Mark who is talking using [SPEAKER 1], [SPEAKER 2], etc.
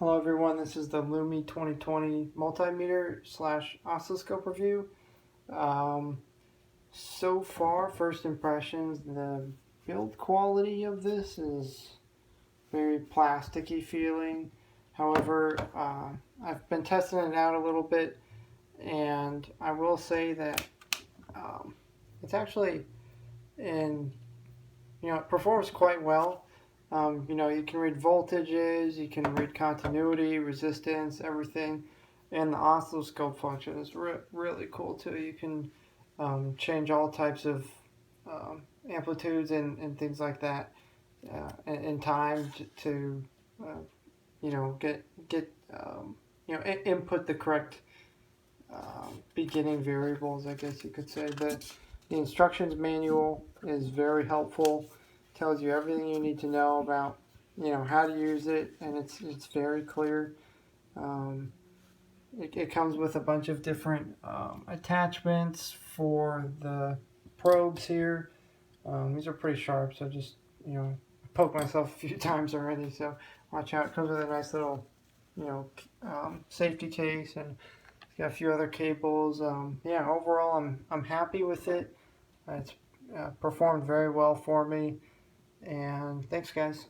[SPEAKER 1] Hello everyone, this is the LIUMY 2020 multimeter slash oscilloscope review. So far, first impressions, the build quality of this is very plasticky feeling. However, I've been testing it out a little bit, and I will say that it's actually it performs quite well. You can read voltages, you can read continuity, resistance, everything. And the oscilloscope function is really cool too. You can change all types of amplitudes and things like that in time to input the correct beginning variables, I guess you could say. The instructions manual is very helpful. Tells you everything you need to know about how to use it, and it's very clear. It comes with a bunch of different attachments for the probes here. These are pretty sharp, so just poked myself a few times already, so watch out. It comes with a nice little safety case, and it's got a few other cables. Yeah, overall I'm happy with it. It's performed very well for me, and thanks guys.